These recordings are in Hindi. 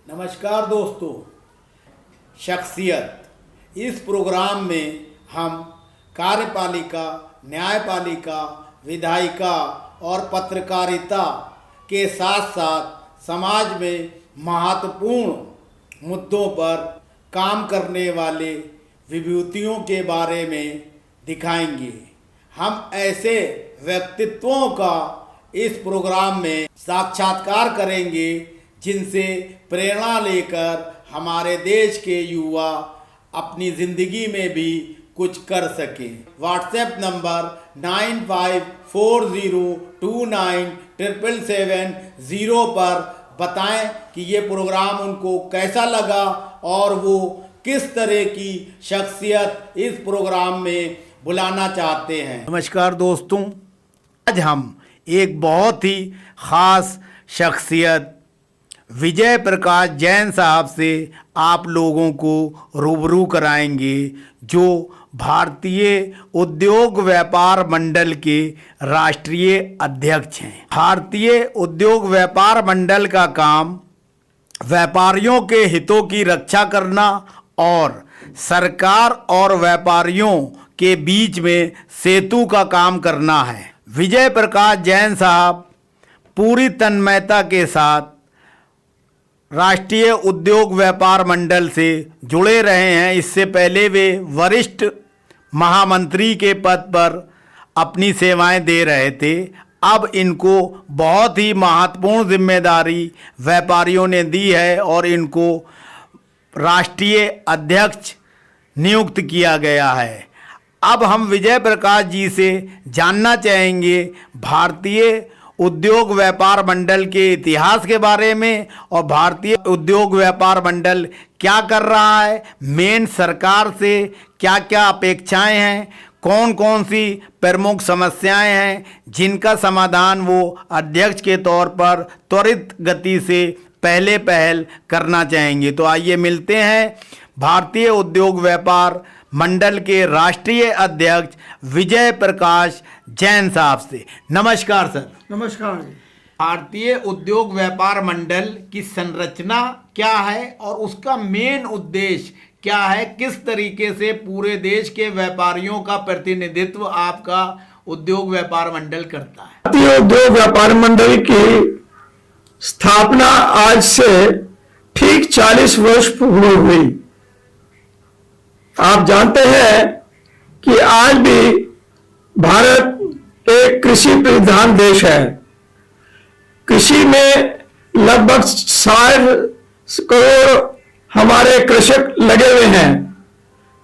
नमस्कार दोस्तों, शख्सियत इस प्रोग्राम में हम कार्यपालिका, न्यायपालिका, विधायिका और पत्रकारिता के साथ साथ समाज में महत्वपूर्ण मुद्दों पर काम करने वाले विभूतियों के बारे में दिखाएंगे। हम ऐसे व्यक्तित्वों का इस प्रोग्राम में साक्षात्कार करेंगे जिनसे प्रेरणा लेकर हमारे देश के युवा अपनी ज़िंदगी में भी कुछ कर सकें। व्हाट्सएप नंबर 9540297770 पर बताएं कि ये प्रोग्राम उनको कैसा लगा और वो किस तरह की शख्सियत इस प्रोग्राम में बुलाना चाहते हैं। नमस्कार दोस्तों, आज हम एक बहुत ही ख़ास शख्सियत विजय प्रकाश जैन साहब से आप लोगों को रूबरू कराएंगे, जो भारतीय उद्योग व्यापार मंडल के राष्ट्रीय अध्यक्ष हैं। भारतीय उद्योग व्यापार मंडल का काम व्यापारियों के हितों की रक्षा करना और सरकार और व्यापारियों के बीच में सेतु का काम करना है। विजय प्रकाश जैन साहब पूरी तन्मयता के साथ राष्ट्रीय उद्योग व्यापार मंडल से जुड़े रहे हैं। इससे पहले वे वरिष्ठ महामंत्री के पद पर अपनी सेवाएं दे रहे थे। अब इनको बहुत ही महत्वपूर्ण जिम्मेदारी व्यापारियों ने दी है और इनको राष्ट्रीय अध्यक्ष नियुक्त किया गया है। अब हम विजय प्रकाश जी से जानना चाहेंगे भारतीय उद्योग व्यापार मंडल के इतिहास के बारे में और भारतीय उद्योग व्यापार मंडल क्या कर रहा है, मेन सरकार से क्या क्या अपेक्षाएं हैं, कौन कौन सी प्रमुख समस्याएं हैं जिनका समाधान वो अध्यक्ष के तौर पर त्वरित गति से पहल करना चाहेंगे। तो आइए मिलते हैं भारतीय उद्योग व्यापार मंडल के राष्ट्रीय अध्यक्ष विजय प्रकाश जैन साहब से। नमस्कार सर। नमस्कार। भारतीय उद्योग व्यापार मंडल की संरचना क्या है और उसका मेन उद्देश्य क्या है, किस तरीके से पूरे देश के व्यापारियों का प्रतिनिधित्व आपका उद्योग व्यापार मंडल करता है? भारतीय उद्योग व्यापार मंडल की स्थापना आज से ठीक 40 वर्ष पूर्व हुई। आप जानते हैं कि आज भी भारत एक कृषि प्रधान देश है। कृषि में लगभग 60 करोड़ हमारे कृषक लगे हुए हैं।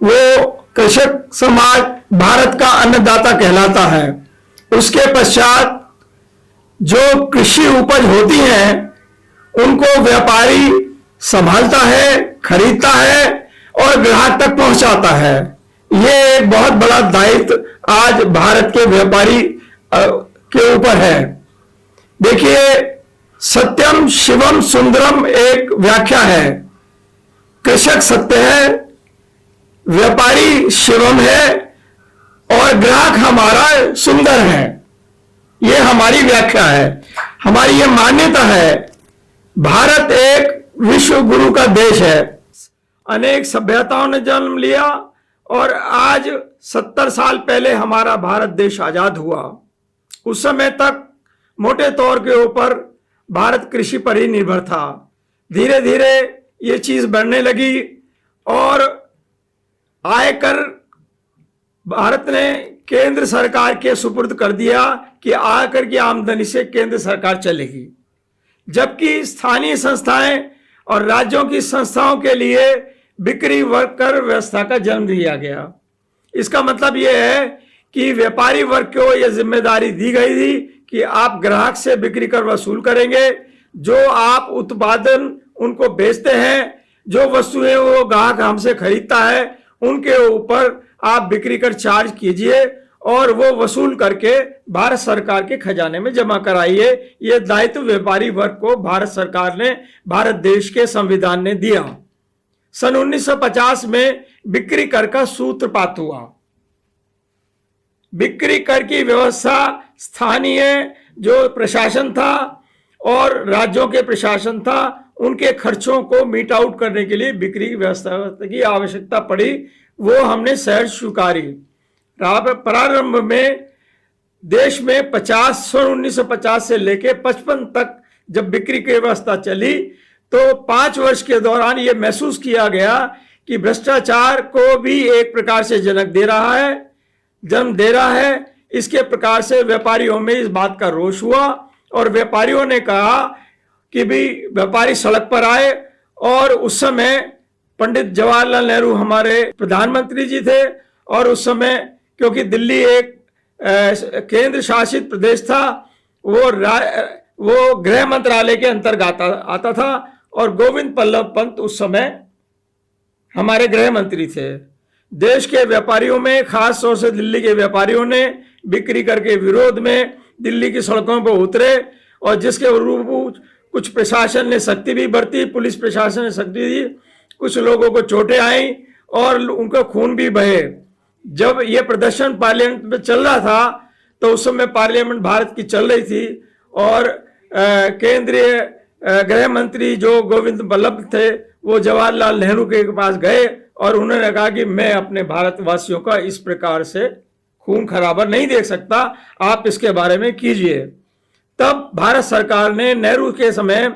वो कृषक समाज भारत का अन्नदाता कहलाता है। उसके पश्चात जो कृषि उपज होती है उनको व्यापारी संभालता है, खरीदता है और ग्राहक तक पहुंचाता है। ये एक बहुत बड़ा दायित्व आज भारत के व्यापारी के ऊपर है। देखिए, सत्यम शिवम सुंदरम एक व्याख्या है। कृषक सत्य है, व्यापारी शिवम है और ग्राहक हमारा सुंदर है। ये हमारी व्याख्या है, हमारी ये मान्यता है। भारत एक विश्व गुरु का देश है। अनेक सभ्यताओं ने जन्म लिया और आज 70 साल पहले हमारा भारत देश आजाद हुआ। उस समय तक मोटे तौर के ऊपर भारत कृषि पर ही निर्भर था। धीरे धीरे ये चीज बढ़ने लगी और आयकर भारत ने केंद्र सरकार के सुपुर्द कर दिया कि आयकर की आमदनी से केंद्र सरकार चलेगी, जबकि स्थानीय संस्थाएं और राज्यों की संस्थाओं के लिए बिक्री वर्ग कर व्यवस्था का जन्म दिया गया। इसका मतलब यह है कि व्यापारी वर्ग को यह जिम्मेदारी दी गई थी कि आप ग्राहक से बिक्री कर वसूल करेंगे। जो आप उत्पादन उनको बेचते हैं, जो वस्तुएं वो ग्राहक हमसे खरीदता है, उनके ऊपर आप बिक्री कर चार्ज कीजिए और वो वसूल करके भारत सरकार के खजाने में जमा कराइए। ये दायित्व व्यापारी वर्ग को भारत सरकार ने, भारत देश के संविधान ने दिया। सन 1950 में बिक्री कर का सूत्रपात हुआ। बिक्री कर की व्यवस्था स्थानीय जो प्रशासन था और राज्यों के प्रशासन था, उनके खर्चों को मीट आउट करने के लिए बिक्री की व्यवस्था की आवश्यकता पड़ी, वो हमने सहज स्वीकारी। प्रारंभ में देश में 1950 से लेके 55 तक जब बिक्री की व्यवस्था चली तो 5 वर्ष के दौरान ये महसूस किया गया कि भ्रष्टाचार को भी एक प्रकार से जन्म दे रहा है। इसके प्रकार से व्यापारियों में इस बात का रोष हुआ और व्यापारियों ने कहा कि भी व्यापारी सड़क पर आए। और उस समय पंडित जवाहरलाल नेहरू हमारे प्रधानमंत्री जी थे और उस समय क्योंकि दिल्ली एक केंद्र शासित प्रदेश था, वो गृह मंत्रालय के अंतर्गत आता था और गोविंद बल्लभ पंत उस समय हमारे गृह मंत्री थे। देश के व्यापारियों में, खास तौर से दिल्ली के व्यापारियों ने बिक्री कर के विरोध में दिल्ली की सड़कों पर उतरे और जिसके रूप कुछ प्रशासन ने सख्ती भी बरती, पुलिस प्रशासन ने सख्ती दी, कुछ लोगों को चोटें आई और उनका खून भी बहे। जब ये प्रदर्शन पार्लियामेंट में चल रहा था तो उस समय पार्लियामेंट भारत की चल रही थी और केंद्रीय गृह मंत्री जो गोविंद बल्लभ थे वो जवाहरलाल नेहरू के पास गए और उन्होंने कहा कि मैं अपने भारतवासियों का इस प्रकार से खून खराबा नहीं देख सकता, आप इसके बारे में कीजिए। तब भारत सरकार ने नेहरू के समय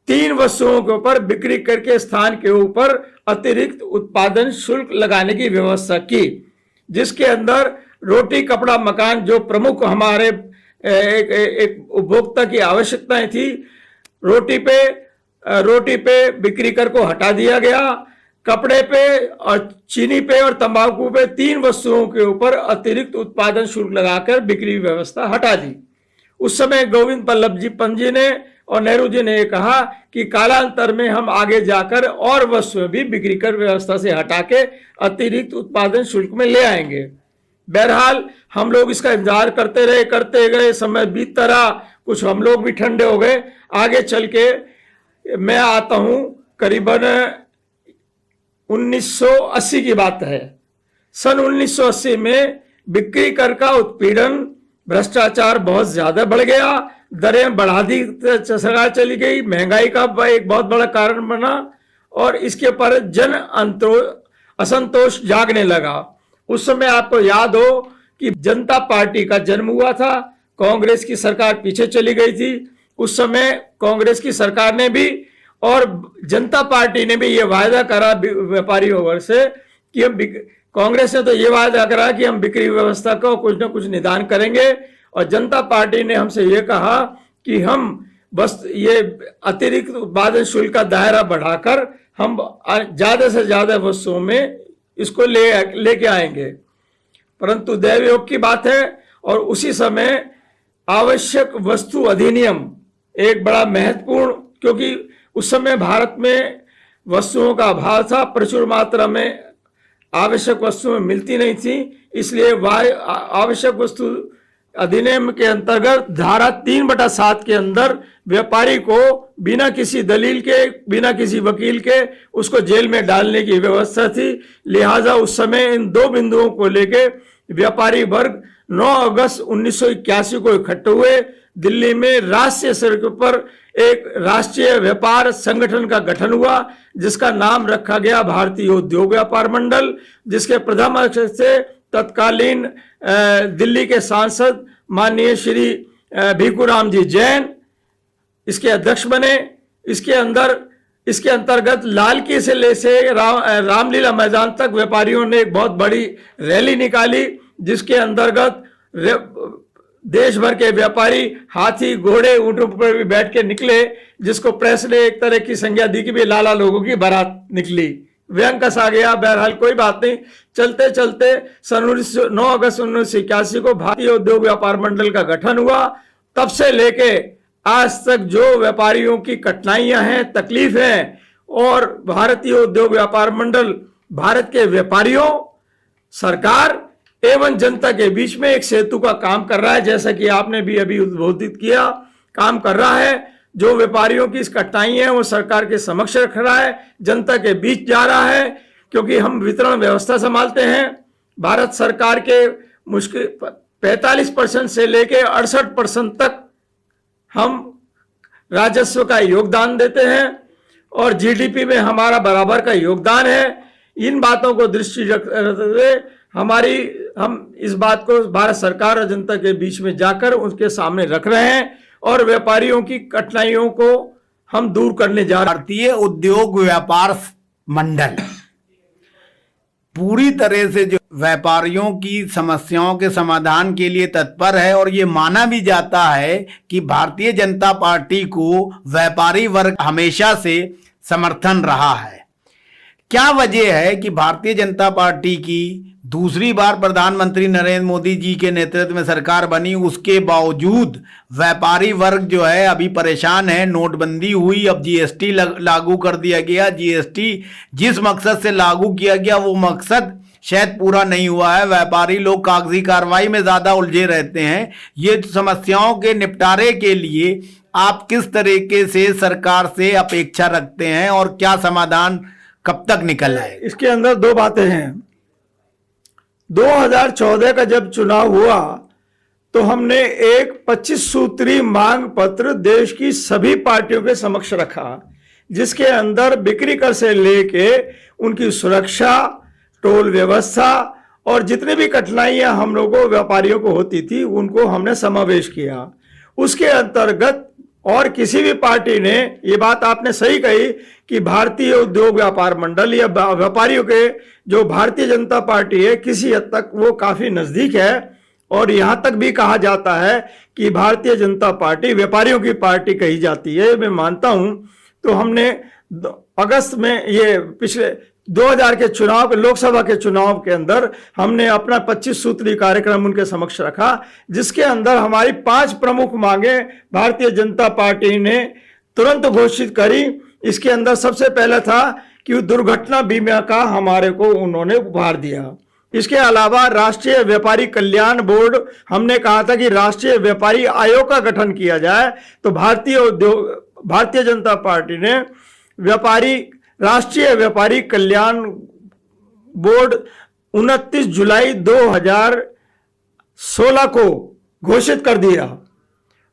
3 वस्तुओं के ऊपर बिक्री करके स्थान के ऊपर अतिरिक्त उत्पादन शुल्क लगाने की व्यवस्था की, जिसके अंदर रोटी, कपड़ा, मकान जो प्रमुख हमारे एक उपभोक्ता की आवश्यकताएं थी, रोटी पे बिक्री कर को हटा दिया गया, कपड़े पे और चीनी पे और तंबाकू पे 3 वस्तुओं के ऊपर अतिरिक्त उत्पादन शुल्क लगाकर बिक्री व्यवस्था हटा दी। उस समय गोविंद बल्लभ जी पंत जी ने और नेहरू जी ने कहा कि कालांतर में हम आगे जाकर और वस्तुएं भी बिक्री कर व्यवस्था से हटा के अतिरिक्त उत्पादन शुल्क में ले आएंगे। बहरहाल हम लोग इसका इंतजार करते गए, समय बीतता रहा, कुछ हम लोग भी ठंडे हो गए। आगे चल के मैं आता हूं, करीबन 1980 की बात है। सन 1980 में बिक्री कर का उत्पीड़न, भ्रष्टाचार बहुत ज्यादा बढ़ गया, दरें बढ़ा दी चली गई, महंगाई का एक बहुत बड़ा कारण बना और इसके पर असंतोष जागने लगा। उस समय आपको याद हो कि जनता पार्टी का जन्म हुआ था, कांग्रेस की सरकार पीछे चली गई थी। उस समय कांग्रेस की सरकार ने भी और जनता पार्टी ने भी ये वायदा करा व्यापारियों से कि हम, कांग्रेस ने तो ये वायदा करा कि हम बिक्री व्यवस्था का कुछ न कुछ निदान करेंगे और जनता पार्टी ने हमसे ये कहा कि हम बस ये अतिरिक्त उत्पादन शुल्क का दायरा बढ़ाकर हम ज्यादा से ज्यादा वस्तुओं में इसको लेके आएंगे। परंतु दैवयोग की बात है और उसी समय आवश्यक वस्तु अधिनियम एक बड़ा महत्वपूर्ण, क्योंकि उस समय भारत में वस्तुओं का अभाव था, प्रचुर मात्रा में आवश्यक वस्तुएं मिलती नहीं थी, इसलिए आवश्यक वस्तु अधिनियम के अंतर्गत धारा 3/7 के अंदर व्यापारी को बिना किसी दलील के, बिना किसी वकील के उसको जेल में डालने की व्यवस्था थी। लिहाजा उस समय इन 2 बिंदुओं को लेके व्यापारी वर्ग 9 अगस्त 1981 को इकट्ठे हुए। दिल्ली में राष्ट्रीय स्तर पर एक राष्ट्रीय व्यापार संगठन का गठन हुआ जिसका नाम रखा गया भारतीय उद्योग व्यापार मंडल, जिसके प्रथम अध्यक्ष से तत्कालीन दिल्ली के सांसद माननीय श्री भीखूराम जी जैन इसके अध्यक्ष बने। इसके अंतर्गत लाल किले से रामलीला मैदान तक व्यापारियों ने एक बहुत बड़ी रैली निकाली, जिसके अंतर्गत देश भर के व्यापारी हाथी, घोड़े, ऊंटों पर भी बैठ के निकले, जिसको प्रेस ने एक तरह की संज्ञा दी कि भी लाला लोगों की बारात निकली। व्यंग कसा गया। बहरहाल कोई बात नहीं, चलते चलते 9 अगस्त 1981 को भारतीय उद्योग व्यापार मंडल का गठन हुआ। तब से लेके आज तक जो व्यापारियों की कठिनाइयां हैं, तकलीफ हैं, और भारतीय उद्योग व्यापार मंडल भारत के व्यापारियों, सरकार एवं जनता के बीच में एक सेतु का काम कर रहा है, जैसा कि आपने भी अभी उद्बोधित किया, काम कर रहा है। जो व्यापारियों की कठिनाई है वो सरकार के समक्ष रख रहा है, जनता के बीच जा रहा है, क्योंकि हम वितरण व्यवस्था संभालते हैं। भारत सरकार के मुश्किल 45% से लेके 68% तक हम राजस्व का योगदान देते हैं। और जीडीपी में हमारा बराबर का योगदान है। इन बातों को दृष्टि रखते हुए हम इस बात को भारत सरकार और जनता के बीच में जाकर उनके सामने रख रहे हैं और व्यापारियों की कठिनाइयों को हम दूर करने जा रहे हैं। भारतीय उद्योग व्यापार मंडल पूरी तरह से जो व्यापारियों की समस्याओं के समाधान के लिए तत्पर है और ये माना भी जाता है कि भारतीय जनता पार्टी को व्यापारी वर्ग हमेशा से समर्थन रहा है। क्या वजह है कि भारतीय जनता पार्टी की दूसरी बार प्रधानमंत्री नरेंद्र मोदी जी के नेतृत्व में सरकार बनी, उसके बावजूद व्यापारी वर्ग जो है अभी परेशान है? नोटबंदी हुई, अब जीएसटी लागू कर दिया गया। जीएसटी जिस मकसद से लागू किया गया वो मकसद शायद पूरा नहीं हुआ है। व्यापारी लोग कागजी कार्रवाई में ज्यादा उलझे रहते हैं। ये समस्याओं के निपटारे के लिए आप किस तरीके से सरकार से अपेक्षा रखते हैं और क्या समाधान कब तक निकल आए? इसके अंदर दो बातें हैं। 2014 का जब चुनाव हुआ तो हमने एक 25 सूत्री मांग पत्र देश की सभी पार्टियों के समक्ष रखा, जिसके अंदर बिक्री कर से लेके उनकी सुरक्षा, टोल व्यवस्था और जितनी भी कठिनाइयां हम लोगों व्यापारियों को होती थी उनको हमने समावेश किया। उसके अंतर्गत और किसी भी पार्टी ने, ये बात आपने सही कही कि भारतीय उद्योग व्यापार मंडल या व्यापारियों के जो भारतीय जनता पार्टी है किसी हद तक वो काफी नजदीक है और यहां तक भी कहा जाता है कि भारतीय जनता पार्टी व्यापारियों की पार्टी कही जाती है, मैं मानता हूं। तो हमने अगस्त में ये पिछले 2000 के चुनाव, लोकसभा के चुनाव के अंदर हमने अपना 25 सूत्री कार्यक्रम उनके समक्ष रखा, जिसके अंदर हमारी 5 प्रमुख मांगे भारतीय जनता पार्टी ने तुरंत घोषित करी। इसके अंदर सबसे पहला था कि दुर्घटना बीमा का हमारे को उन्होंने उपहार दिया। इसके अलावा राष्ट्रीय व्यापारी कल्याण बोर्ड, हमने कहा था कि राष्ट्रीय व्यापारी आयोग का गठन किया जाए, तो भारतीय जनता पार्टी ने राष्ट्रीय व्यापारी कल्याण बोर्ड 29 जुलाई 2016 को घोषित कर दिया,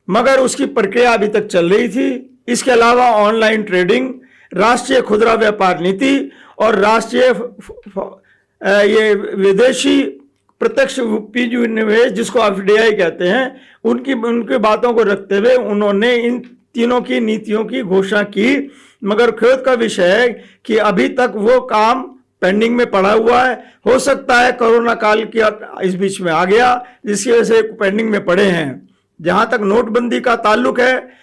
मगर उसकी प्रक्रिया अभी तक चल रही थी। इसके अलावा ऑनलाइन ट्रेडिंग, राष्ट्रीय खुदरा व्यापार नीति और राष्ट्रीय ये विदेशी प्रत्यक्ष निवेश जिसको एफडीआई कहते हैं, उनकी बातों को रखते हुए उन्होंने इन तीनों की नीतियों की घोषणा की, मगर खेद का विषय है कि अभी तक वो काम पेंडिंग में पड़ा हुआ है। हो सकता है कोरोना काल की इस बीच में आ गया, जिसकी वजह से पेंडिंग में पड़े हैं। जहां तक नोटबंदी का ताल्लुक है,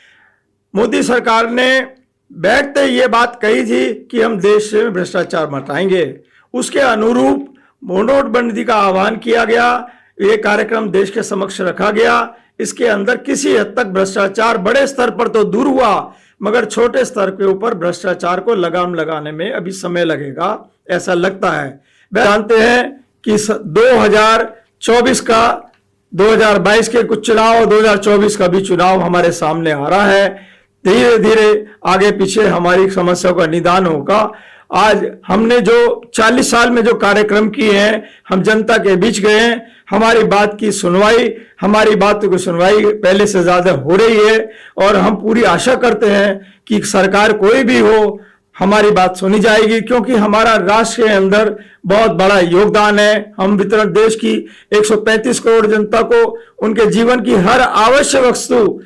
मोदी सरकार ने बैठते ये बात कही थी कि हम देश से भ्रष्टाचार मिटाएंगे। उसके अनुरूप नोटबंदी का आह्वान किया गया, ये कार्यक्रम देश के समक्ष रखा गया। इसके अंदर किसी हद तक भ्रष्टाचार बड़े स्तर पर तो दूर हुआ, मगर छोटे स्तर के ऊपर भ्रष्टाचार को लगाम लगाने में अभी समय लगेगा, ऐसा लगता है। जानते हैं कि 2024 का 2022 के कुछ चुनाव और 2024 का भी चुनाव हमारे सामने आ रहा है। धीरे धीरे आगे पीछे हमारी समस्याओं का निदान होगा। आज हमने जो 40 साल में जो कार्यक्रम किए हैं, हम जनता के बीच गए हैं, हमारी बात की सुनवाई, हमारी बातों की सुनवाई पहले से ज्यादा हो रही है और हम पूरी आशा करते हैं कि सरकार कोई भी हो हमारी बात सुनी जाएगी, क्योंकि हमारा राष्ट्र के अंदर बहुत बड़ा योगदान है। हम वितरण देश की 135 करोड़ जनता को उनके जीवन की हर आवश्यक वस्तु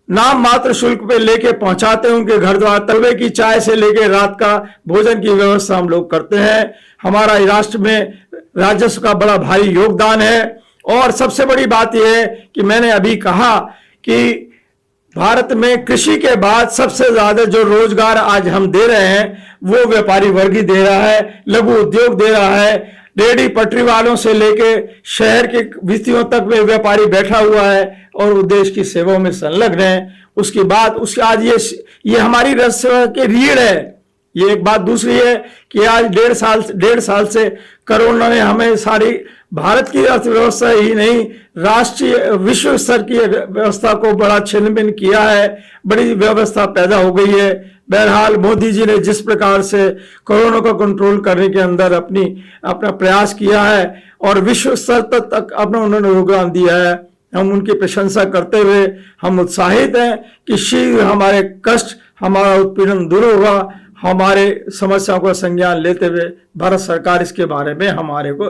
नाम मात्र शुल्क पे लेके पहुंचाते हैं उनके घर द्वार। तलवे की चाय से लेके रात का भोजन की व्यवस्था हम लोग करते हैं। हमारा राष्ट्र में राजस्व का बड़ा भारी योगदान है। और सबसे बड़ी बात यह है कि मैंने अभी कहा कि भारत में कृषि के बाद सबसे ज्यादा जो रोजगार आज हम दे रहे हैं वो व्यापारी वर्ग ही दे रहा है, लघु उद्योग दे रहा है। रेहड़ी पटरी वालों से लेके शहर के वित्तियों तक में व्यापारी बैठा हुआ है और वो देश की सेवाओं में संलग्न है। उसके बाद उसके आज ये हमारी रसवा की रीढ़ है, ये एक बात। दूसरी है कि आज 1.5 साल से कोरोना ने हमें सारी भारत की अर्थव्यवस्था ही नहीं, राष्ट्रीय विश्व स्तर की व्यवस्था को बड़ा छिन्न भिन्न किया है, बड़ी व्यवस्था पैदा हो गई है। बहरहाल मोदी जी ने जिस प्रकार से कोरोना को कंट्रोल करने के अंदर अपना प्रयास किया है और विश्व स्तर तक अपना उन्होंने योगदान दिया है, हम उनकी प्रशंसा करते हुए हम उत्साहित हैं कि शीघ्र हमारे कष्ट, हमारा उत्पीड़न दूर होगा, हमारे समस्याओं का संज्ञान लेते हुए भारत सरकार इसके बारे में हमारे को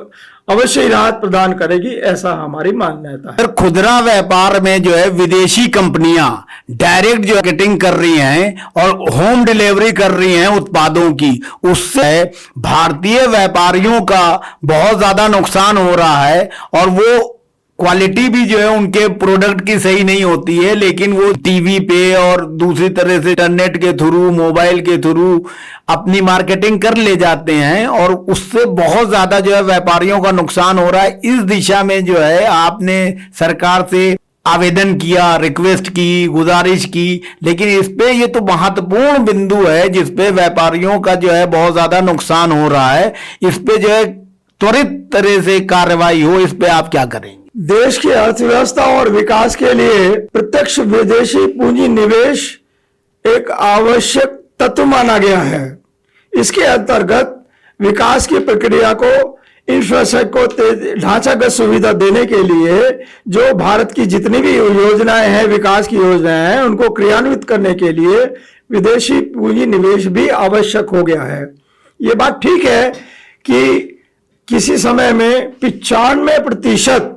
अवश्य ही राहत प्रदान करेगी, ऐसा हमारी मान्यता है। खुदरा व्यापार में जो है विदेशी कंपनियां डायरेक्ट जो मार्केटिंग कर रही हैं और होम डिलीवरी कर रही हैं उत्पादों की, उससे भारतीय व्यापारियों का बहुत ज्यादा नुकसान हो रहा है और वो क्वालिटी भी जो है उनके प्रोडक्ट की सही नहीं होती है, लेकिन वो टीवी पे और दूसरी तरह से इंटरनेट के थ्रू, मोबाइल के थ्रू अपनी मार्केटिंग कर ले जाते हैं और उससे बहुत ज्यादा जो है व्यापारियों का नुकसान हो रहा है। इस दिशा में जो है आपने सरकार से आवेदन किया, रिक्वेस्ट की, गुजारिश की, लेकिन इस पे ये तो महत्वपूर्ण बिंदु है जिस पे व्यापारियों का जो है बहुत ज्यादा नुकसान हो रहा है। इस पे जो है त्वरित तरह से कार्रवाई हो, इस पे आप क्या करेंगे? देश की अर्थव्यवस्था और विकास के लिए प्रत्यक्ष विदेशी पूंजी निवेश एक आवश्यक तत्व माना गया है। इसके अंतर्गत विकास की प्रक्रिया को, इंफ्रास्ट्रक्चर को ढांचागत सुविधा देने के लिए जो भारत की जितनी भी योजनाएं हैं, विकास की योजनाएं हैं, उनको क्रियान्वित करने के लिए विदेशी पूंजी निवेश भी आवश्यक हो गया है। ये बात ठीक है कि किसी समय में 95%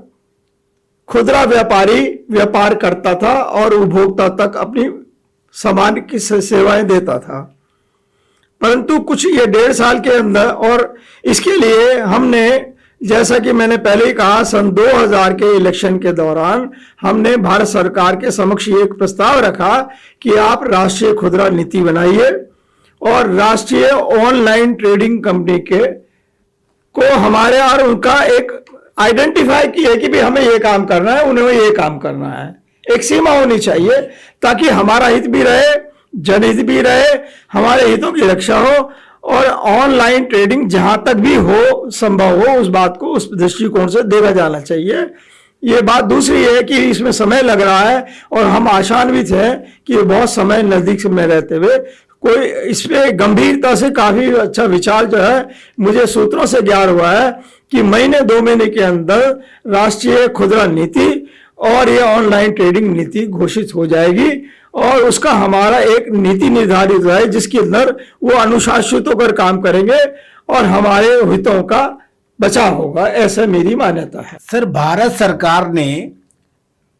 खुदरा व्यापारी व्यापार करता था और उपभोक्ता तक अपनी सामान की सेवाएं देता था, परंतु कुछ ये 1.5 साल के अंदर, और इसके लिए हमने, जैसा कि मैंने पहले ही कहा, सन 2000 के इलेक्शन के दौरान हमने भारत सरकार के समक्ष एक प्रस्ताव रखा कि आप राष्ट्रीय खुदरा नीति बनाइए और राष्ट्रीय ऑनलाइन ट्रेडिंग कंपनी को हमारे और उनका एक आइडेंटिफाई किया कि भी हमें ये काम करना है, उन्हें ये काम करना है। एक सीमा होनी चाहिए ताकि हमारा हित भी रहे, जनहित भी रहे, हमारे हितों की रक्षा हो और ऑनलाइन ट्रेडिंग जहां तक भी हो, संभव हो, उस बात को उस दृष्टिकोण से देखा जाना चाहिए। ये बात दूसरी है कि इसमें समय लग रहा है और हम आशान्वित हैं कि बहुत समय नजदीक में रहते हुए कोई इस पे गंभीरता से काफी अच्छा विचार जो है, मुझे सूत्रों से ज्ञात हुआ है कि महीने 2 महीने के अंदर राष्ट्रीय खुदरा नीति और ये ऑनलाइन ट्रेडिंग नीति घोषित हो जाएगी और उसका हमारा एक नीति निर्धारित है जिसके अंदर वो अनुशासित होकर काम करेंगे और हमारे हितों का बचाव होगा, ऐसा मेरी मान्यता है। सर, भारत सरकार ने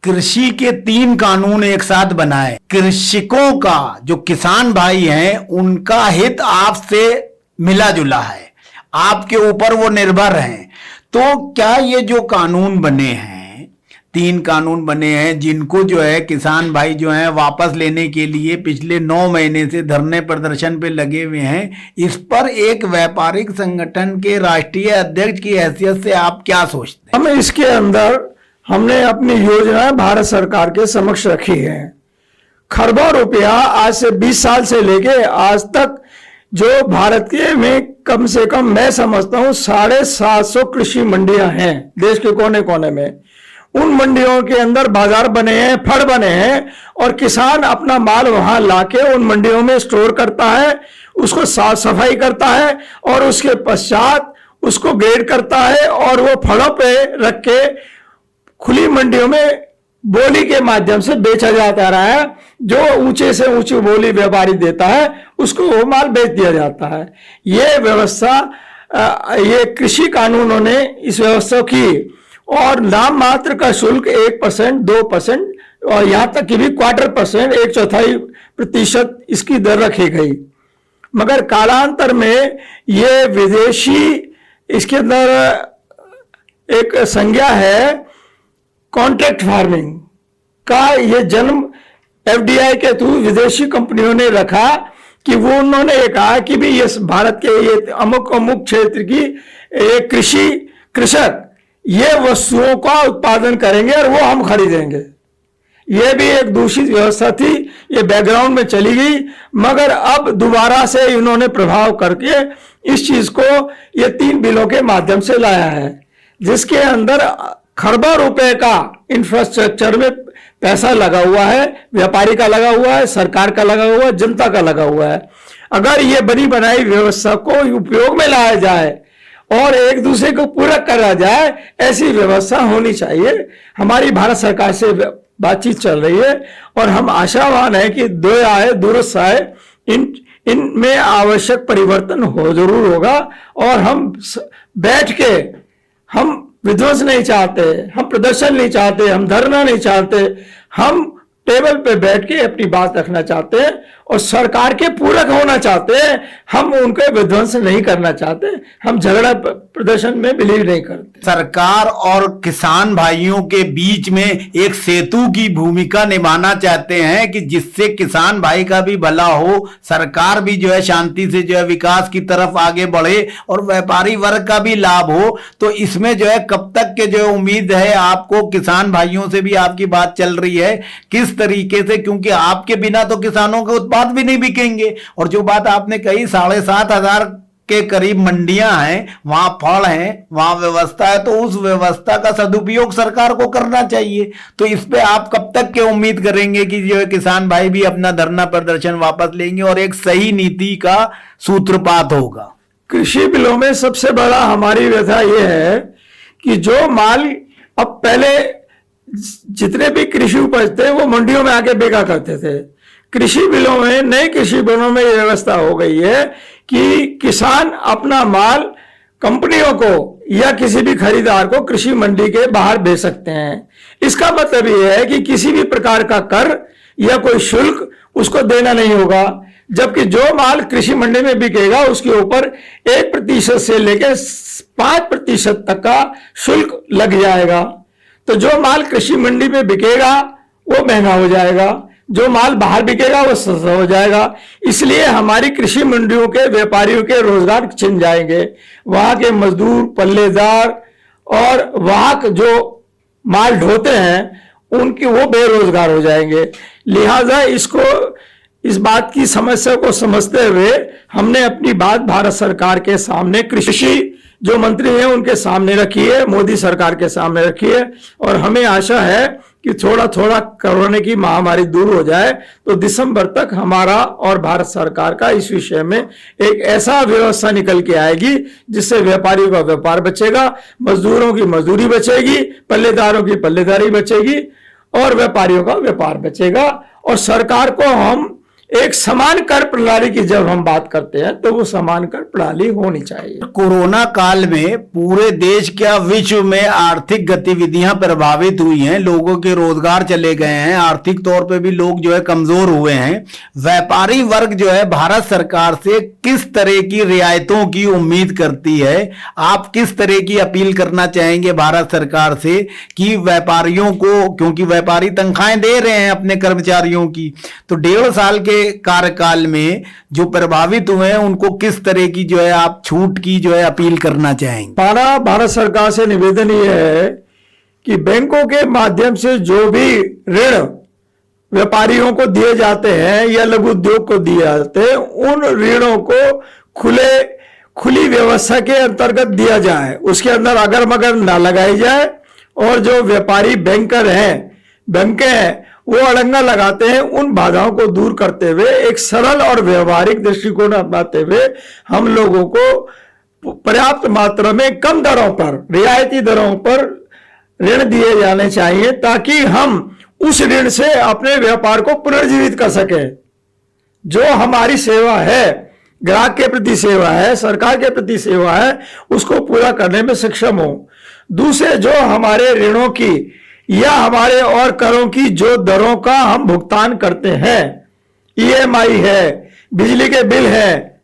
कृषि के 3 कानून एक साथ बनाए। कृषकों का, जो किसान भाई हैं, उनका हित आपसे मिला जुला है, आपके ऊपर वो निर्भर हैं। तो क्या ये जो कानून बने हैं, 3 कानून बने हैं, जिनको जो है किसान भाई जो हैं वापस लेने के लिए पिछले 9 महीने से धरने प्रदर्शन पे लगे हुए हैं, इस पर एक व्यापारिक संगठन के राष्ट्रीय अध्यक्ष की हैसियत से आप क्या सोचते हैं? हम इसके अंदर हमने अपनी योजनाएं भारत सरकार के समक्ष रखी है। खरबों रुपया आज से 20 साल से लेके आज तक जो भारत के में कम से कम मैं समझता हूं 750 कृषि मंडियां हैं देश के कोने कोने में। उन मंडियों के अंदर बाजार बने हैं, फड़ बने हैं और किसान अपना माल वहां लाके उन मंडियों में स्टोर करता है, उसको साफ सफाई करता है और उसके पश्चात उसको ग्रेड करता है और वो फड़ों पे रख के खुली मंडियों में बोली के माध्यम से बेचा जाता रहा है। जो ऊंचे से ऊंची बोली व्यापारी देता है उसको वो माल बेच दिया जाता है। ये व्यवस्था, ये कृषि कानूनों ने इस व्यवस्था की और नाम मात्र का शुल्क 1%, 2% और यहां तक कि भी 1/4%, 1/4% इसकी दर रखी गई। मगर कालांतर में ये विदेशी, इसके अंदर एक संज्ञा है कॉन्ट्रैक्ट फार्मिंग का, ये जन्म एफडीआई के थ्रू विदेशी कंपनियों ने रखा कि वो उन्होंने ये कहा कि भी ये भारत के ये अमुक अमुक क्षेत्र की एक कृषक ये वस्तुओं का उत्पादन करेंगे और वो हम खरीदेंगे। ये भी एक दूषित व्यवस्था थी, ये बैकग्राउंड में चली गई, मगर अब दोबारा से इन्होंने प्रभाव करके इस चीज को ये 3 बिलों के माध्यम से लाया है, जिसके अंदर खरबों रुपए का इंफ्रास्ट्रक्चर में पैसा लगा हुआ है, व्यापारी का लगा हुआ है, सरकार का लगा हुआ है, जनता का लगा हुआ है। अगर ये बनी बनाई व्यवस्था को उपयोग में लाया जाए और एक दूसरे को पूरक करा जाए, ऐसी व्यवस्था होनी चाहिए। हमारी भारत सरकार से बातचीत चल रही है और हम आशावान है कि दो आए दुरुस्त आए, इनमें आवश्यक परिवर्तन हो जरूर होगा। और हम बैठ के हम विध्वंस नहीं चाहते, हम प्रदर्शन नहीं चाहते, हम धरना नहीं चाहते, हम टेबल पे बैठ के अपनी बात रखना चाहते हैं और सरकार के पूरक होना चाहते हैं। हम उनके विध्वंस नहीं करना चाहते, हम झगड़ा प्रदर्शन में बिलीव नहीं करते। सरकार और किसान भाइयों के बीच में एक सेतु की भूमिका निभाना चाहते हैं कि जिससे किसान भाई का भी भला हो, सरकार भी जो है शांति से जो है विकास की तरफ आगे बढ़े और व्यापारी वर्ग का भी लाभ हो। तो इसमें जो है कब तक के जो उम्मीद है आपको, किसान भाइयों से भी आपकी बात चल रही है किस तरीके से, क्योंकि आपके बिना तो किसानों के उत्पाद भी नहीं बिकेंगे। और जो बात आपने कही 7,500 के करीब मंडियां हैं, वहां फल हैं, वहां व्यवस्था है, तो उस व्यवस्था का सदुपयोग सरकार को करना चाहिए। तो इस पे आप कब तक के उम्मीद करेंगे कि जो है किसान भाई भी अपना धरना प्रदर्शन वापस लेंगे और एक सही नीति का सूत्रपात होगा? कृषि बिलों में सबसे बड़ा हमारी व्यथा यह है कि जो माल अब पहले जितने भी कृषि उपज थे वो मंडियों में आके बेचा करते थे, कृषि बिलों में, नए कृषि बिलों में ये व्यवस्था हो गई है कि किसान अपना माल कंपनियों को या किसी भी खरीदार को कृषि मंडी के बाहर बेच सकते हैं। इसका मतलब ये है कि किसी भी प्रकार का कर या कोई शुल्क उसको देना नहीं होगा, जबकि जो माल कृषि मंडी में बिकेगा उसके ऊपर 1% से लेकर 5% तक का शुल्क लग जाएगा। तो जो माल कृषि मंडी में बिकेगा वो महंगा हो जाएगा, जो माल बाहर बिकेगा वो सस्ता हो जाएगा। इसलिए हमारी कृषि मंडियों के व्यापारियों के रोजगार छिन जाएंगे, वहां के मजदूर, पल्लेदार और वहां जो माल ढोते हैं उनके वो बेरोजगार हो जाएंगे। लिहाजा इस बात की समस्या को समझते हुए हमने अपनी बात भारत सरकार के सामने, कृषि जो मंत्री हैं उनके सामने रखी है, मोदी सरकार के सामने रखी है। और हमें आशा है कि थोड़ा थोड़ा कोरोना की महामारी दूर हो जाए तो दिसंबर तक हमारा और भारत सरकार का इस विषय में एक ऐसा व्यवस्था निकल के आएगी जिससे व्यापारियों का व्यापार बचेगा, मजदूरों की मजदूरी बचेगी, पल्लेदारों की पल्लेदारी बचेगी और व्यापारियों का व्यापार बचेगा। और सरकार को हम एक समान कर प्रणाली की जब हम बात करते हैं तो वो समान कर प्रणाली होनी चाहिए। कोरोना काल में पूरे देश क्या विश्व में आर्थिक गतिविधियां प्रभावित हुई हैं, लोगों के रोजगार चले गए हैं, आर्थिक तौर पे भी लोग जो है कमजोर हुए हैं। व्यापारी वर्ग जो है भारत सरकार से किस तरह की रियायतों की उम्मीद करती है? आप किस तरह की अपील करना चाहेंगे भारत सरकार से कि व्यापारियों को, क्योंकि व्यापारी तनख्वाहें दे रहे हैं अपने कर्मचारियों की, तो 1.5 साल के कार्यकाल में जो प्रभावित हुए हैं उनको किस तरह की जो है आप छूट की जो है अपील करना चाहेंगे? हमारा भारत सरकार से निवेदन ये है कि बैंकों के माध्यम से जो भी ऋण व्यापारियों को दिए जाते हैं या लघु उद्योग को दिए जाते हैं, उन ऋणों को खुली व्यवस्था के अंतर्गत दिया जाए, उसके अंदर अगर मगर ना लगाई जाए। और जो व्यापारी बैंकें हैं वो अड़ंगा लगाते हैं, उन बाधाओं को दूर करते हुए एक सरल और व्यवहारिक दृष्टिकोण अपनाते हुए हम लोगों को पर्याप्त मात्रा में कम दरों पर, रियायती दरों पर ऋण दिए जाने चाहिए ताकि हम उस ऋण से अपने व्यापार को पुनर्जीवित कर सके। जो हमारी सेवा है, ग्राहक के प्रति सेवा है, सरकार के प्रति सेवा है, उसको पूरा करने में सक्षम हो। दूसरे जो हमारे ऋणों की या हमारे और करों की जो दरों का हम भुगतान करते हैं, ईएमआई है, बिजली के बिल है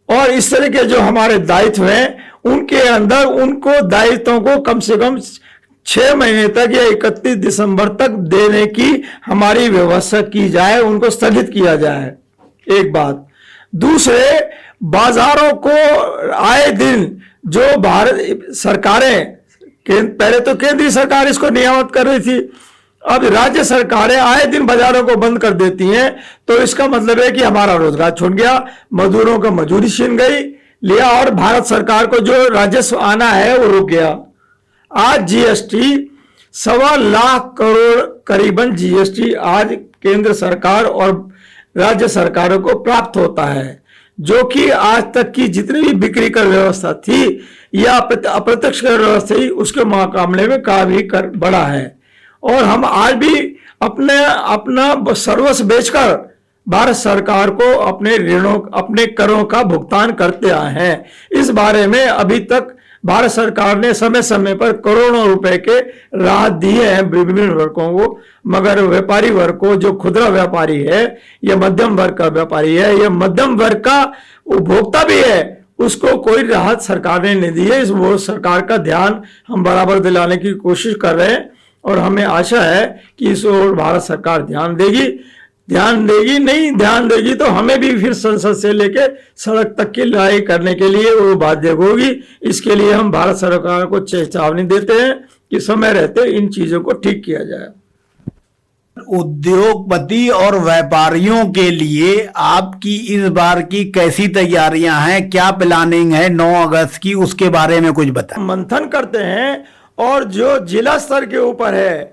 और इस तरह के जो हमारे दायित्व हैं, उनके अंदर उनको दायित्वों को कम से कम 6 महीने तक या 31 दिसंबर तक देने की हमारी व्यवस्था की जाए, उनको स्थगित किया जाए। एक बात। दूसरे, बाजारों को आए दिन जो भारत सरकारें, पहले तो केंद्रीय सरकार इसको नियामत कर रही थी, अब राज्य सरकारें आए दिन बाजारों को बंद कर देती हैं, तो इसका मतलब है कि हमारा रोजगार छूट गया, मजदूरों का मजदूरी छीन गई लिया और भारत सरकार को जो राजस्व आना है वो रुक गया। आज जीएसटी 1.25 लाख करोड़ करीबन जीएसटी आज केंद्र सरकार और राज्य सरकारों को प्राप्त होता है, जो कि आज तक की जितनी भी बिक्री कर व्यवस्था थी या अप्रत्यक्ष कर व्यवस्था थी उसके मुकाबले में काफी कर बढ़ा है। और हम आज भी अपना सर्वस्व बेचकर भारत सरकार को अपने ऋणों, अपने करों का भुगतान करते आए हैं। इस बारे में अभी तक भारत सरकार ने समय समय पर करोड़ों रुपए के राहत दिए हैं विभिन्न वर्गों को, मगर व्यापारी वर्ग को, जो खुदरा व्यापारी है या मध्यम वर्ग का व्यापारी है या मध्यम वर्ग का उपभोक्ता भी है, उसको कोई राहत सरकार ने नहीं दी है। इस वो सरकार का ध्यान हम बराबर दिलाने की कोशिश कर रहे हैं और हमें आशा है कि इस ओर भारत सरकार ध्यान देगी। नहीं ध्यान देगी तो हमें भी फिर संसद से लेके सड़क तक की लड़ाई करने के लिए वो बाध्य होगी। इसके लिए हम भारत सरकार को चेतावनी देते हैं कि समय रहते इन चीजों को ठीक किया जाए। उद्योगपति और व्यापारियों के लिए आपकी इस बार की कैसी तैयारियां हैं, क्या प्लानिंग है 9 अगस्त की, उसके बारे में कुछ बताएं। मंथन करते हैं और जो जिला स्तर के ऊपर है,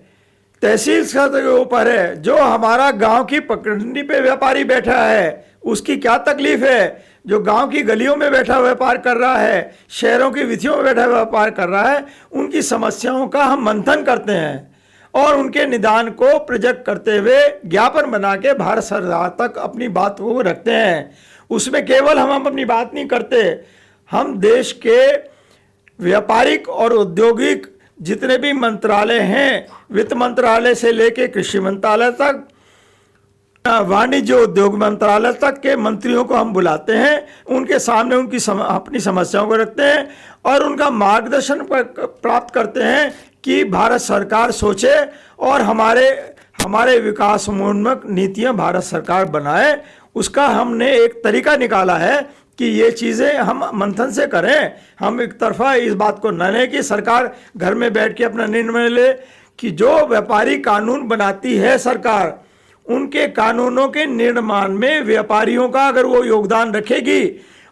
तहसील स्तर के ऊपर है, जो हमारा गांव की पगडंडी पे व्यापारी बैठा है उसकी क्या तकलीफ है, जो गांव की गलियों में बैठा व्यापार कर रहा है, शहरों की वीथियों में बैठा व्यापार कर रहा है, उनकी समस्याओं का हम मंथन करते हैं और उनके निदान को प्रोजेक्ट करते हुए ज्ञापन बना के भारत सरकार तक अपनी बात को रखते हैं। उसमें केवल हम अपनी बात नहीं करते, हम देश के व्यापारिक और औद्योगिक जितने भी मंत्रालय हैं, वित्त मंत्रालय से लेके कृषि मंत्रालय तक, वाणिज्य उद्योग मंत्रालय तक के मंत्रियों को हम बुलाते हैं, उनके सामने उनकी अपनी समस्याओं को रखते हैं और उनका मार्गदर्शन प्राप्त करते हैं कि भारत सरकार सोचे और हमारे विकासोन्मुख नीतियां भारत सरकार बनाए। उसका हमने एक तरीका निकाला है कि ये चीज़ें हम मंथन से करें। हम एक तरफा इस बात को न लें कि सरकार घर में बैठ के अपना निर्णय ले, कि जो व्यापारी कानून बनाती है सरकार, उनके कानूनों के निर्माण में व्यापारियों का अगर वो योगदान रखेगी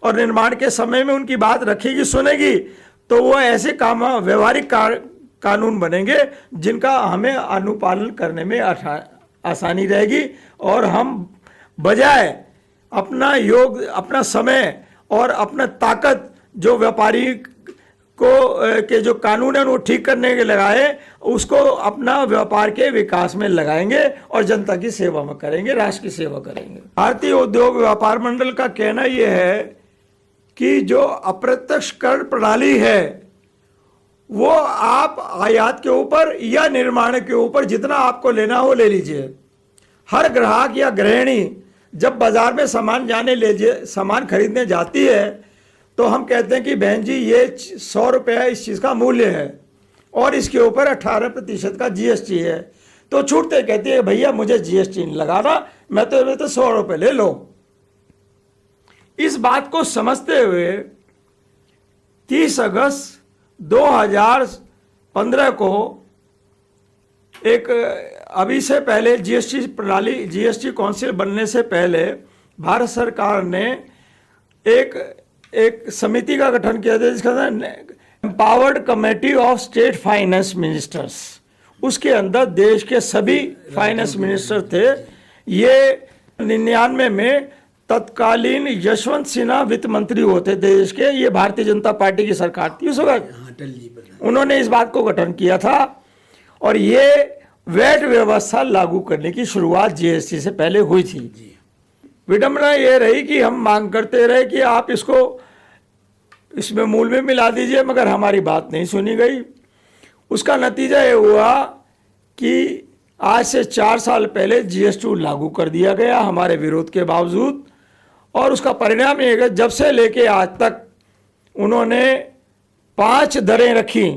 और निर्माण के समय में उनकी बात रखेगी, सुनेगी, तो वो ऐसे व्यवहारिक कानून बनेंगे जिनका हमें अनुपालन करने में आसानी रहेगी और हम बजाय अपना समय और अपना ताकत जो व्यापारी के जो कानून है वो ठीक करने के लगाए, उसको अपना व्यापार के विकास में लगाएंगे और जनता की सेवा में करेंगे, राष्ट्र की सेवा करेंगे। भारतीय उद्योग व्यापार मंडल का कहना यह है कि जो अप्रत्यक्ष कर प्रणाली है वो आप आयात के ऊपर या निर्माण के ऊपर जितना आपको लेना हो ले लीजिए। हर ग्राहक या गृहिणी जब बाजार में सामान खरीदने जाती है तो हम कहते हैं कि बहन जी ये 100 रुपये इस चीज़ का मूल्य है और इसके ऊपर 18% का जीएसटी है, तो छूटते कहती है भैया मुझे जीएसटी नहीं लगाना, मैं तो 100 रुपये ले लो। इस बात को समझते हुए 30 अगस्त 2015 को एक अभी से पहले जीएसटी काउंसिल बनने से पहले भारत सरकार ने एक समिति का गठन किया था जिसका नाम empowered committee of state finance ministers. उसके अंदर देश के सभी फाइनेंस मिनिस्टर थे। ये 99 में तत्कालीन यशवंत सिन्हा वित्त मंत्री होते देश के, ये भारतीय जनता पार्टी की सरकार थी उस वक्त, उन्होंने इस बात को गठन किया था और ये वैट व्यवस्था लागू करने की शुरुआत जीएसटी से पहले हुई थी। विडंबना ये रही कि हम मांग करते रहे कि आप इसमें मूल में मिला दीजिए, मगर हमारी बात नहीं सुनी गई। उसका नतीजा ये हुआ कि आज से 4 साल पहले जीएसटी लागू कर दिया गया हमारे विरोध के बावजूद, और उसका परिणाम ये है जब से लेके आज तक उन्होंने 5 दरें रखी,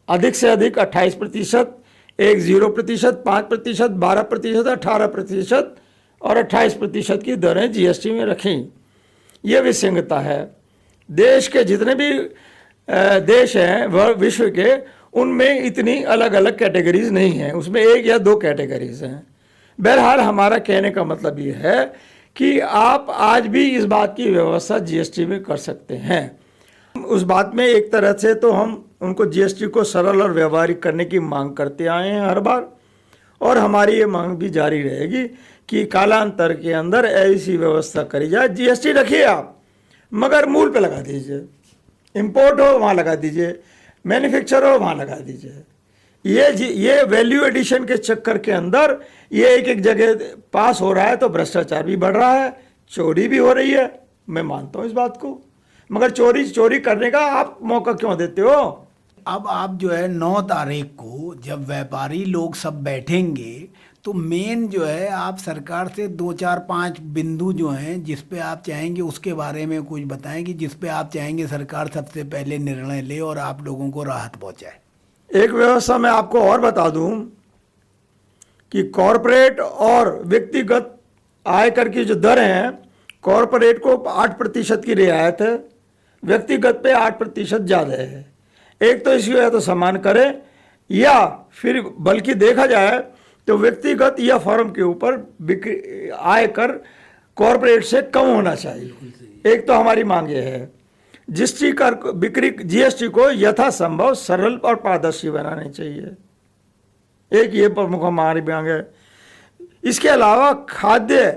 अधिक से अधिक 28%, एक 0%, 5%, 12%, 18% और 28% की दरें जीएसटी में रखी। ये विसंगता है। देश के जितने भी देश हैं वह विश्व के, उनमें इतनी अलग अलग कैटेगरीज नहीं हैं, उसमें 1 या 2 कैटेगरीज हैं। बहरहाल हमारा कहने का मतलब ये है कि आप आज भी इस बात की व्यवस्था जीएसटी में कर सकते हैं। उस बात में एक तरह से तो हम उनको जीएसटी को सरल और व्यवहारिक करने की मांग करते आए हैं हर बार, और हमारी ये मांग भी जारी रहेगी कि कालांतर के अंदर ऐसी व्यवस्था करी जाए। जीएसटी रखिए आप, मगर मूल पे लगा दीजिए, इंपोर्ट हो वहाँ लगा दीजिए, मैन्युफैक्चर हो वहाँ लगा दीजिए। ये वैल्यू एडिशन के चक्कर के अंदर ये एक एक जगह पास हो रहा है, तो भ्रष्टाचार भी बढ़ रहा है, चोरी भी हो रही है। मैं मानता हूं इस बात को, मगर चोरी करने का आप मौका क्यों देते हो? अब आप जो है 9 तारीख को जब व्यापारी लोग सब बैठेंगे तो मेन जो है आप सरकार से 2-4-5 बिंदु जो हैं जिस पे आप चाहेंगे उसके बारे में कुछ बताएं कि जिस पे आप चाहेंगे सरकार सबसे पहले निर्णय ले और आप लोगों को राहत पहुंचाए। एक व्यवस्था मैं आपको और बता दूं कि कॉरपोरेट और व्यक्तिगत आयकर की जो दर हैं, कॉरपोरेट को 8% की रियायत है, व्यक्तिगत पे 8% ज़्यादा है। एक तो इसको या तो समान करें, या फिर बल्कि देखा जाए तो व्यक्तिगत या फर्म के ऊपर आयकर कॉरपोरेट से कम होना चाहिए। एक तो हमारी मांग ये है। जीएसटी को यथासंभव सरल और पारदर्शी बनाने चाहिए, एक ये प्रमुख हमारी मांग है। इसके अलावा खाद्य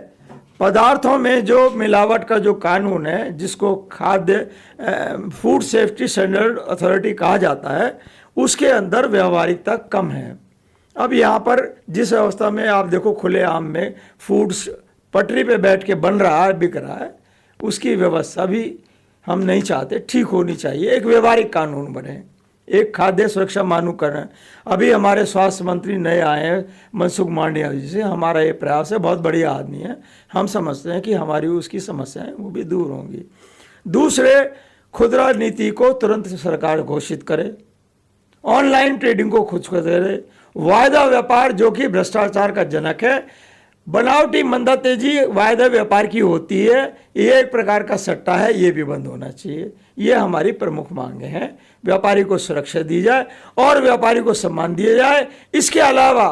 पदार्थों में जो मिलावट का जो कानून है, जिसको फूड सेफ्टी स्टैंडर्ड अथॉरिटी कहा जाता है, उसके अंदर व्यवहारिकता कम है। अब यहाँ पर जिस अवस्था में आप देखो खुलेआम में फूड्स पटरी पे बैठ के बन रहा है, बिक रहा है, उसकी व्यवस्था भी हम नहीं चाहते, ठीक होनी चाहिए। एक व्यवहारिक कानून बने, एक खाद्य सुरक्षा मानूकरण। अभी हमारे स्वास्थ्य मंत्री नए आए हैं मनसुख मांडविया जी से, हमारा ये प्रयास है, बहुत बढ़िया आदमी है, हम समझते हैं कि हमारी उसकी समस्याएं वो भी दूर होंगी। दूसरे, खुदरा नीति को तुरंत सरकार घोषित करे, ऑनलाइन ट्रेडिंग को खुद करे, वायदा व्यापार जो कि भ्रष्टाचार का जनक है, बनावटी मंदा तेजी वायदा व्यापार की होती है, ये एक प्रकार का सट्टा है, ये भी बंद होना चाहिए। ये हमारी प्रमुख मांगे हैं। व्यापारी को सुरक्षा दी जाए और व्यापारी को सम्मान दिया जाए। इसके अलावा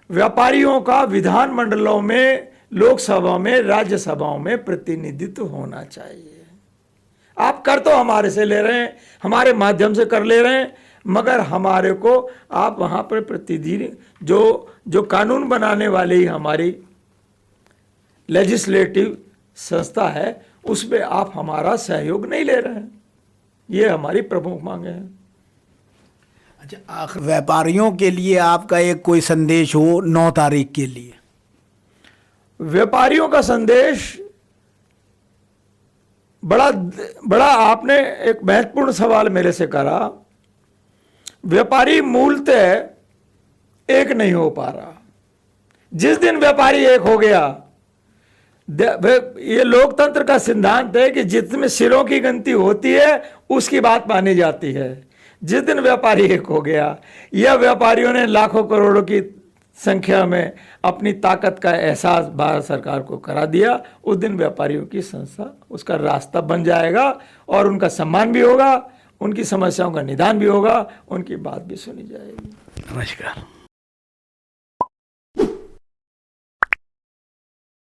व्यापारियों का विधान मंडलों में, लोकसभा में, राज्यसभाओं में प्रतिनिधित्व होना चाहिए। आप कर तो हमारे से ले रहे हैं, हमारे माध्यम से कर ले रहे हैं, मगर हमारे को आप वहाँ पर प्रतिनिधि जो कानून बनाने वाली हमारी लेजिस्लेटिव संस्था है, उसमें आप हमारा सहयोग नहीं ले रहे हैं। ये हमारी प्रमुख मांगे हैं। अच्छा, आखिर व्यापारियों के लिए आपका एक कोई संदेश हो 9 तारीख के लिए? व्यापारियों का संदेश बड़ा आपने एक महत्वपूर्ण सवाल मेरे से करा। व्यापारी मूलतः एक नहीं हो पा रहा। जिस दिन व्यापारी एक हो गया, ये लोकतंत्र का सिद्धांत है कि जितने सिरों की गिनती होती है उसकी बात मानी जाती है। जिस दिन व्यापारी एक हो गया, यह व्यापारियों ने लाखों करोड़ों की संख्या में अपनी ताकत का एहसास भारत सरकार को करा दिया, उस दिन व्यापारियों की संस्था उसका रास्ता बन जाएगा और उनका सम्मान भी होगा, उनकी समस्याओं का निदान भी होगा, उनकी बात भी सुनी जाएगी। नमस्कार।